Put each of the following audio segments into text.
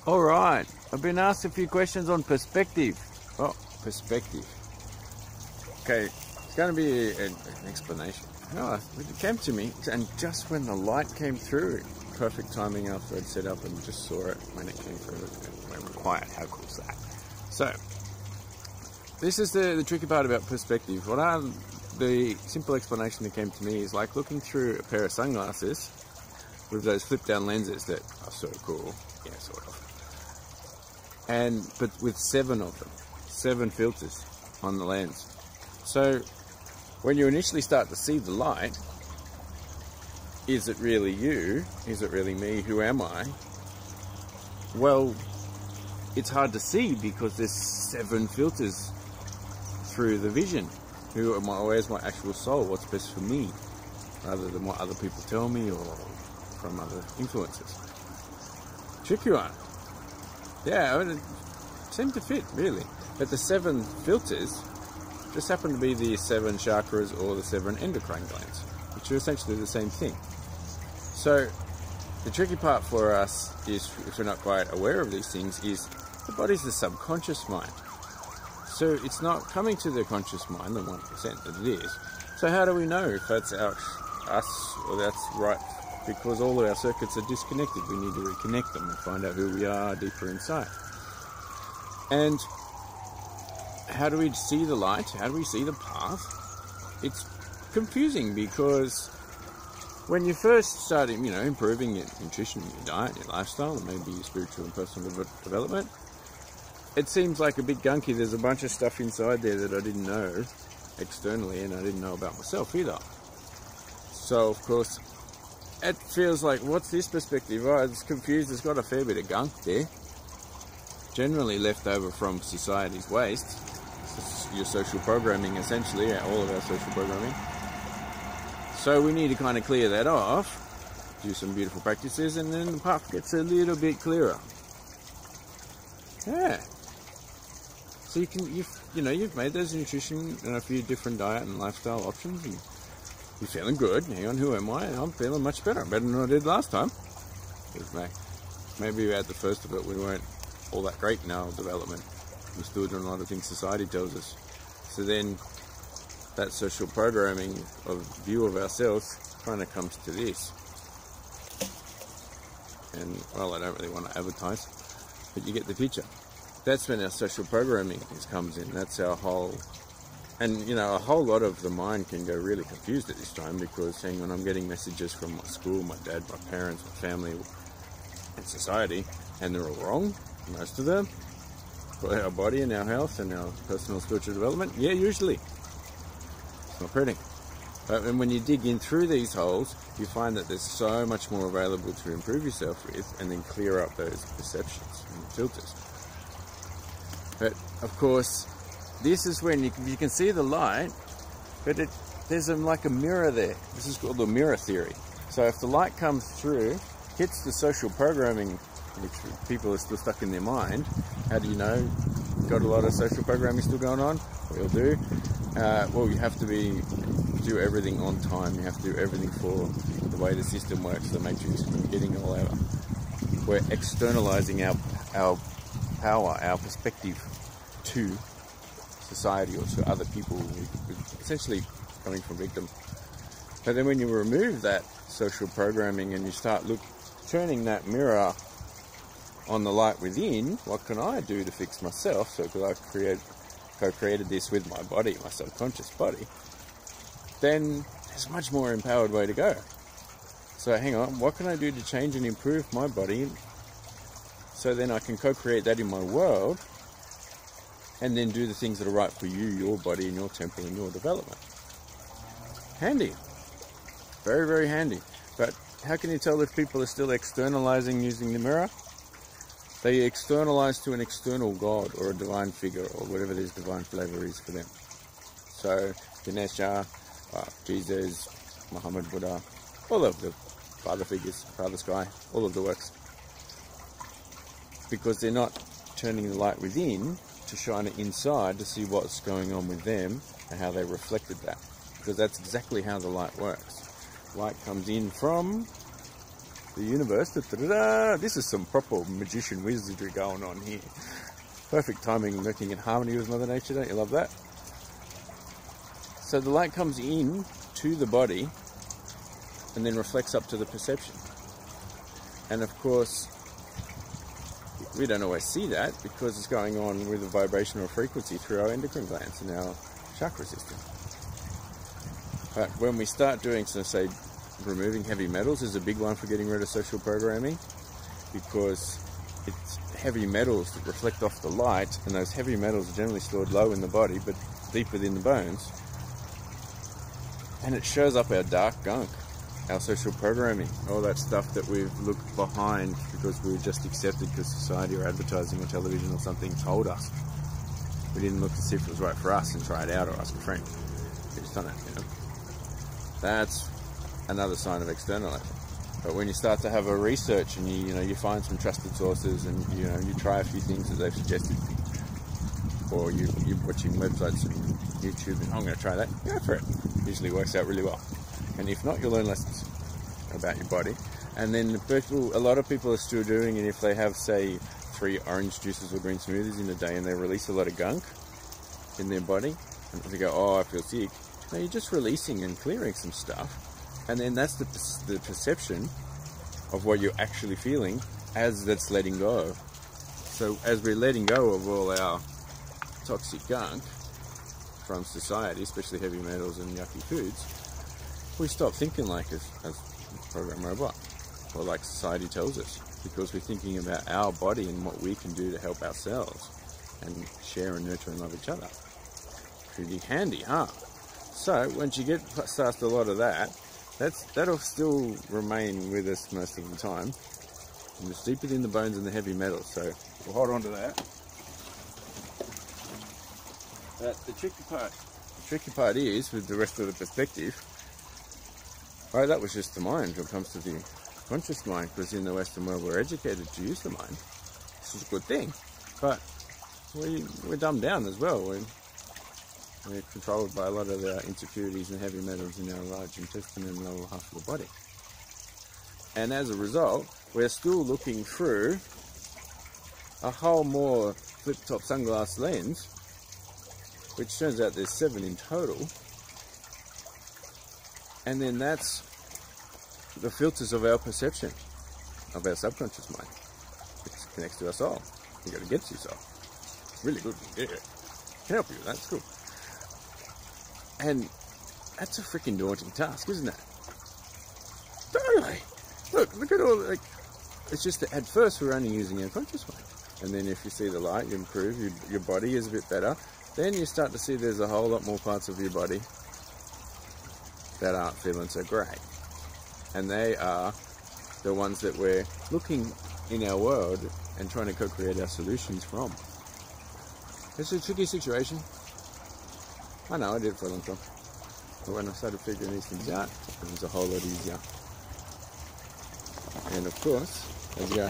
All right, I've been asked a few questions on perspective. Oh, perspective. Okay, it's going to be an explanation. No, it came to me, and just when the light came through, perfect timing after I'd set up and just saw it when it came through, it went quiet. How cool is that? So, this is the tricky part about perspective. The simple explanation that came to me is like looking through a pair of sunglasses with those flip-down lenses that are so cool. Yeah, sort of. But with 7 of them, 7 filters on the lens. So when you initially start to see the light, is it really you? Is it really me? Who am I? Well, it's hard to see because there's 7 filters through the vision. Where's my actual soul? What's best for me? Rather than what other people tell me or from other influences. Tricky one. Yeah, it seemed to fit, really. But the 7 filters just happen to be the 7 chakras or the 7 endocrine glands, which are essentially the same thing. So, the tricky part for us is, if we're not quite aware of these things, is the body's the subconscious mind. So, it's not coming to the conscious mind, the 1% that it is. So, how do we know if that's us or that's right? Because all of our circuits are disconnected. We need to reconnect them and find out who we are deeper inside. And how do we see the light? How do we see the path? It's confusing because when you first start, improving your nutrition, your diet, your lifestyle, and maybe your spiritual and personal development, it seems like a bit gunky. There's a bunch of stuff inside there that I didn't know externally, and I didn't know about myself either. So, of course, it feels like, what's this perspective? Oh, it's confused. It's got a fair bit of gunk there. Generally left over from society's waste. Your social programming, essentially, all of our social programming. So we need to kind of clear that off, do some beautiful practices, and then the path gets a little bit clearer. Yeah. So you've made those nutrition and a few different diet and lifestyle options, and you're feeling good. Hang on, who am I? I'm feeling much better than I did last time. Maybe at the first of it, we weren't all that great in our development. We're still doing a lot of things society tells us. So then, that social programming of view of ourselves kind of comes to this. And, well, I don't really want to advertise, but you get the picture. That's when our social programming comes in. That's our whole... And, a whole lot of the mind can go really confused at this time because, hang on, I'm getting messages from my school, my dad, my parents, my family, and society, and they're all wrong, most of them, for our body and our health and our personal spiritual development. Yeah, usually. It's not pretty. But when you dig in through these holes, you find that there's so much more available to improve yourself with and then clear up those perceptions and filters. But, of course, this is when you can see the light, but there's like a mirror there. This is called the mirror theory. So if the light comes through, hits the social programming, which people are still stuck in their mind, how do you know? Got a lot of social programming still going on? We all do. Well, you have to do everything on time. You have to do everything for the way the system works, the matrix, getting all out. We're externalizing our power, our perspective to society or to other people, essentially coming from victim. But then when you remove that social programming and you start turning that mirror on the light within, what can I do to fix myself? So because I co-created this with my body, my subconscious body, then there's a much more empowered way to go. So hang on, what can I do to change and improve my body so then I can co-create that in my world and then do the things that are right for you, your body and your temple and your development. Handy. Very, very handy. But how can you tell if people are still externalizing using the mirror? They externalize to an external God or a divine figure or whatever this divine flavor is for them. So Ganesha, Jesus, Muhammad, Buddha, all of the father figures, Father Sky, all of the works. Because they're not turning the light within to shine it inside to see what's going on with them and how they reflected that. Because that's exactly how the light works. Light comes in from the universe. Da-da-da-da. This is some proper magician wizardry going on here. Perfect timing, working in harmony with Mother Nature. Don't you love that? So the light comes in to the body and then reflects up to the perception. And of course, we don't always see that because it's going on with a vibrational frequency through our endocrine glands and our chakra system. But when we start doing, so say, removing heavy metals is a big one for getting rid of social programming, because it's heavy metals that reflect off the light, and those heavy metals are generally stored low in the body but deep within the bones, and it shows up our dark gunk, our social programming, all that stuff that we've looked behind because we were just accepted because society or advertising or television or something told us. We didn't look to see if it was right for us and try it out or ask a friend. We just done it, you know. That's another sign of externalizing. But when you start to have a research and you find some trusted sources and you try a few things that they've suggested, or you're watching websites and YouTube and I'm going to try that, go for it. Usually works out really well. And if not, you'll learn lessons about your body. And then a lot of people are still doing it if they have, say, 3 orange juices or green smoothies in a day and they release a lot of gunk in their body, and they go, oh, I feel sick. No, you're just releasing and clearing some stuff, and then that's the perception of what you're actually feeling as that's letting go. So as we're letting go of all our toxic gunk from society, especially heavy metals and yucky foods, we stop thinking like a program robot, or like society tells us, because we're thinking about our body and what we can do to help ourselves and share and nurture and love each other. Pretty handy, huh? So once you get past a lot of that, that'll still remain with us most of the time, and it's deep within the bones and the heavy metals. So we'll hold on to that. But the tricky part is with the rest of the perspective. Right, that was just the mind when it comes to the conscious mind, because in the Western world we're educated to use the mind. This is a good thing, but we're dumbed down as well. We're controlled by a lot of the insecurities and heavy metals in our large intestine and lower half of the body. And as a result, we're still looking through a whole more flip-top sunglass lens, which turns out there's 7 in total. And then that's the filters of our perception, of our subconscious mind, which connects to our soul. You got to get to your soul. It's really good. Yeah. Can help you with that. It's cool. And that's a freaking daunting task, isn't it? Totally. Look at all. It's just that at first we're only using our conscious mind, and then if you see the light, you improve. Your body is a bit better. Then you start to see there's a whole lot more parts of your body that aren't feeling so great, and they are the ones that we're looking in our world and trying to co-create our solutions from. It's a tricky situation. I know, I did it for a long time, but when I started figuring these things out, it was a whole lot easier. And of course, there you go.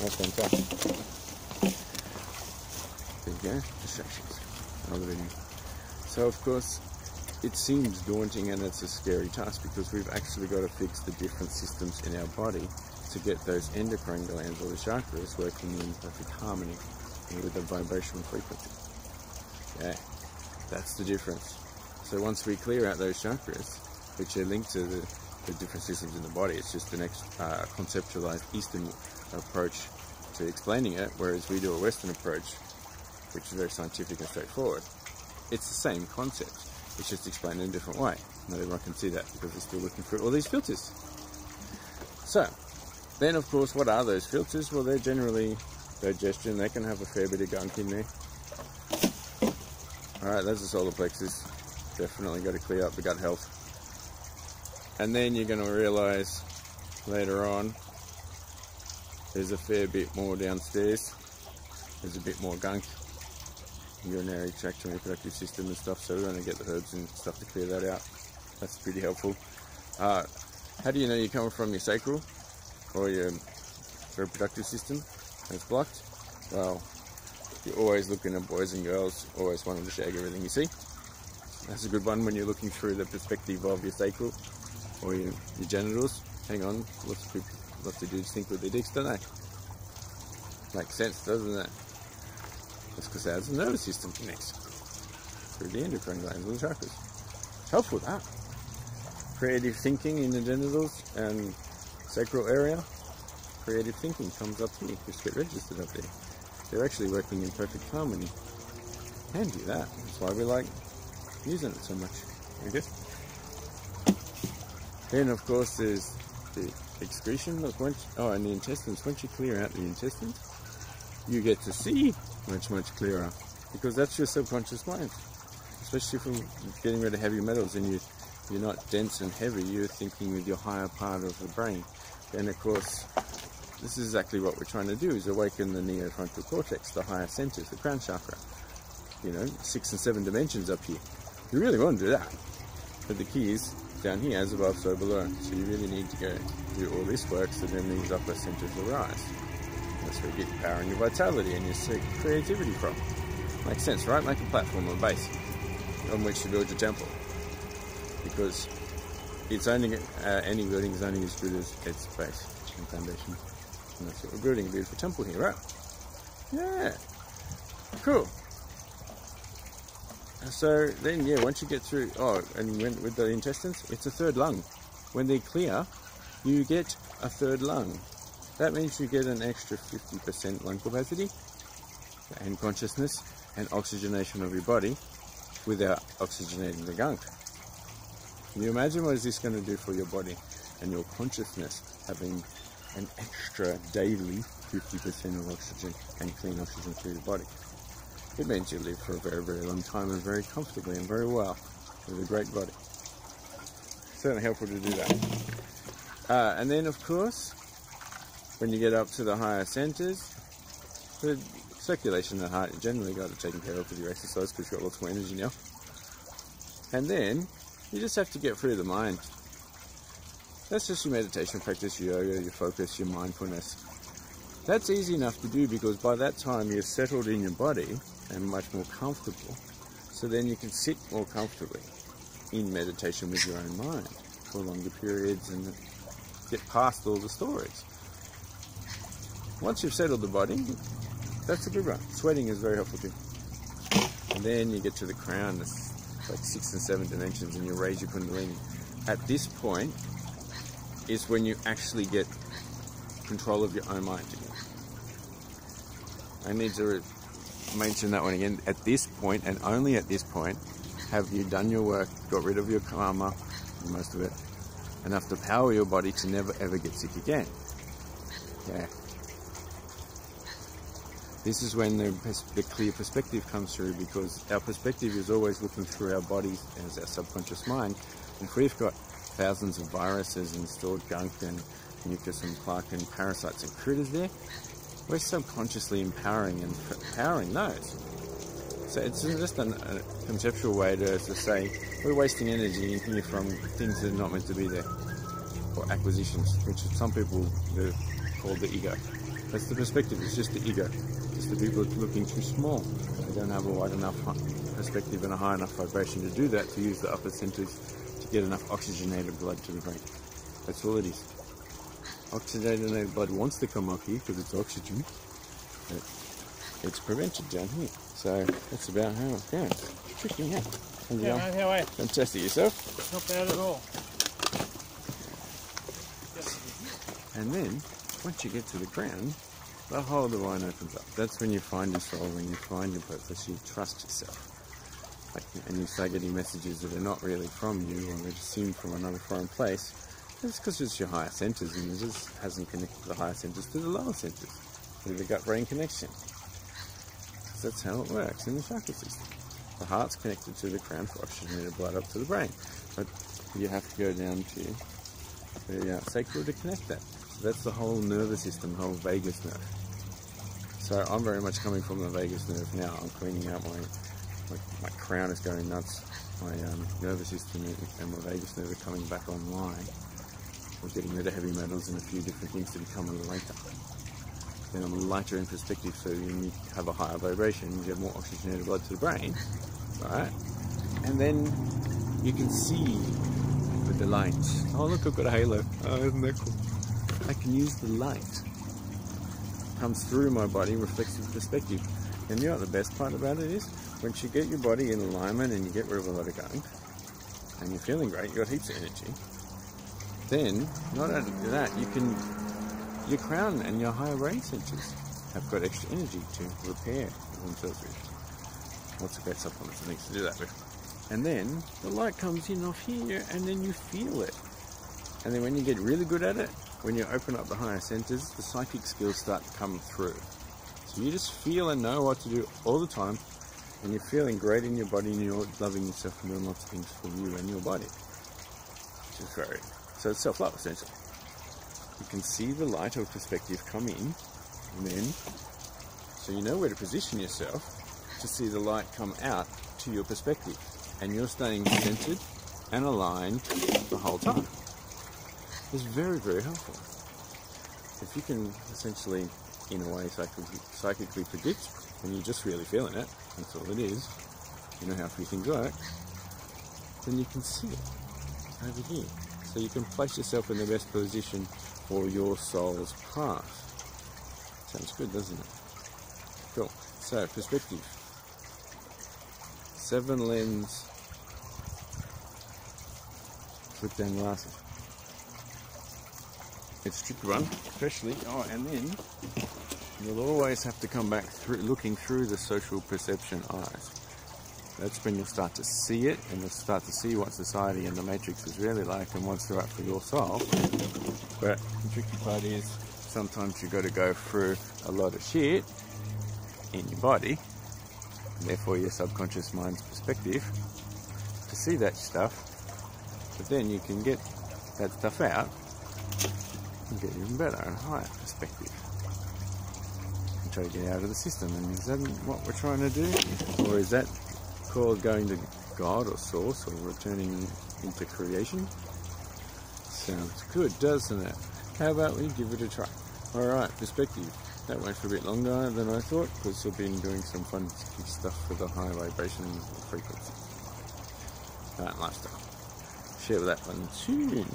Oh, fantastic. There you go, distractions. Another video. So of course, it seems daunting and it's a scary task, because we've actually got to fix the different systems in our body to get those endocrine glands or the chakras working in perfect harmony with the vibrational frequency. Yeah, that's the difference. So once we clear out those chakras, which are linked to the different systems in the body, it's just the next conceptualized Eastern approach to explaining it, whereas we do a Western approach, which is very scientific and straightforward. It's the same concept. It's just explained in a different way. Not everyone can see that because they're still looking for all these filters. So, then of course, what are those filters? Well, they're generally digestion. They can have a fair bit of gunk in there. Alright, there's the solar plexus. Definitely got to clear up the gut health. And then you're going to realize later on, there's a fair bit more downstairs. There's a bit more gunk. Urinary tract and reproductive system and stuff, so we're going to get the herbs and stuff to clear that out. That's pretty helpful. How do you know you're coming from your sacral or your reproductive system and it's blocked? Well, you're always looking at boys and girls, always wanting to shag everything you see. That's a good one when you're looking through the perspective of your sacral or your genitals. hang on, lots of dudes think with their dicks, don't they? Makes sense, doesn't it? That's because as the nervous system connects through the endocrine glands and the chakras. It's helpful, that. Creative thinking in the genitals and sacral area. Creative thinking comes up here. Just get registered up there. They're actually working in perfect harmony. Handy, that. That's why we like using it so much, I guess. Then, of course, there's the excretion. Look, and the intestines. Once you clear out the intestines, you get to see much, much clearer, because that's your subconscious mind. Especially from getting rid of heavy metals, and you're not dense and heavy, you're thinking with your higher part of the brain. And of course, this is exactly what we're trying to do, is awaken the neofrontal cortex, the higher centers, the crown chakra. 6 and 7 dimensions up here. You really want to do that. But the key is down here, as above, so below. So you really need to go do all this work so then these upper centers arise. That's where you get your power and your vitality and your creativity from. Makes sense, right? Make a platform or base on which to build your temple. Because it's only, any building is only as good as its base and foundation. And that's what we're building, a beautiful temple here, right? Yeah. Cool. So then, yeah, once you get through, and with the intestines, it's a third lung. When they're clear, you get a third lung. That means you get an extra 50% lung capacity and consciousness and oxygenation of your body without oxygenating the gunk. Can you imagine what is this going to do for your body and your consciousness, having an extra daily 50% of oxygen and clean oxygen through your body? It means you live for a very, very long time and very comfortably and very well with a great body. Certainly helpful to do that. And then, of course, when you get up to the higher centers, the circulation in the heart, you generally got it taken care of with your exercise because you've got lots more energy now. And then you just have to get through the mind. That's just your meditation practice, your yoga, your focus, your mindfulness. That's easy enough to do because by that time you're settled in your body and much more comfortable. So then you can sit more comfortably in meditation with your own mind for longer periods and get past all the stories. Once you've settled the body, that's a good one. Sweating is very helpful too. And then you get to the crown, it's like 6 and 7 dimensions, and you raise your kundalini. At this point is when you actually get control of your own mind. I need to mention that one again. At this point, and only at this point, have you done your work, got rid of your karma, most of it, enough to power your body to never ever get sick again. Yeah. This is when the clear perspective comes through, because our perspective is always looking through our bodies as our subconscious mind. And if we've got thousands of viruses and stored gunk and mucus and plaque and parasites and critters there, we're subconsciously empowering and powering those. So it's just a conceptual way to say we're wasting energy in here from things that are not meant to be there, or acquisitions, which some people call the ego. That's the perspective, it's just the ego. Just the people looking too small. They don't have a wide enough perspective and a high enough vibration to do that, to use the upper centers to get enough oxygenated blood to the brain. That's all it is. Oxygenated blood wants to come up here because it's oxygen, but it's prevented down here. So that's about how it goes. Tricky, yeah. Yeah, man, how are you? Fantastic. Yourself? Not bad at all. And then, once you get to the ground, the whole divine opens up. That's when you find your soul, when you find your purpose, you trust yourself. And you start getting messages that are not really from you, or they're just seen from another foreign place. It's because it's your higher centers, and it just hasn't connected the higher centers to the lower centers, through the gut-brain connection. So that's how it works in the chakra system. The heart's connected to the crown for oxygenated blood up to the brain, but you have to go down to the sacral to connect that. So that's the whole nervous system, the whole vagus nerve. So I'm very much coming from the vagus nerve now. I'm cleaning out my crown is going nuts. My nervous system and my vagus nerve are coming back online. We're getting rid of heavy metals and a few different things to become a lighter. Then I'm lighter in perspective, so you have a higher vibration, you get more oxygenated blood to the brain, right? And then you can see the the light. Oh look, I've got a halo. Oh, isn't that cool? I can use the light. Comes through my body, reflective perspective. And you know what the best part about it is? Once you get your body in alignment and you get rid of a lot of gunk, and you're feeling great, you've got heaps of energy, then, not only that, your crown and your higher brain centers have got extra energy to repair themselves with. Lots of great supplements and things to do that with. And then the light comes in off here and then you feel it. And then when you get really good at it, when you open up the higher centers, the psychic skills start to come through. So you just feel and know what to do all the time, and you're feeling great in your body and you're loving yourself and doing lots of things for you and your body. Which is very, so it's self-love essentially. You can see the light of perspective come in, and then, so you know where to position yourself to see the light come out to your perspective. And you're staying centered and aligned the whole time. It's very, very helpful. If you can essentially, in a way, psychically predict, and you're just really feeling it, that's all it is, you know how a few things work, then you can see it over here. So you can place yourself in the best position for your soul's path. Sounds good, doesn't it? Cool. So, perspective. 7 lens flip down glasses. It's a tricky one, especially, and then you'll always have to come back through looking through the social perception eyes. That's when you'll start to see it, and you'll start to see what society and the matrix is really like and what's right for your soul. But the tricky part is sometimes you've got to go through a lot of shit in your body, and therefore your subconscious mind's perspective, to see that stuff. But then you can get that stuff out and get even better and higher perspective. And try to get out of the system. And is that what we're trying to do? Or is that called going to God or Source or returning into creation? Sounds good, doesn't it? How about we give it a try? Alright, perspective. That went for a bit longer than I thought because I've been doing some fun stuff for the high vibration frequency. Lifestyle. Share that one soon.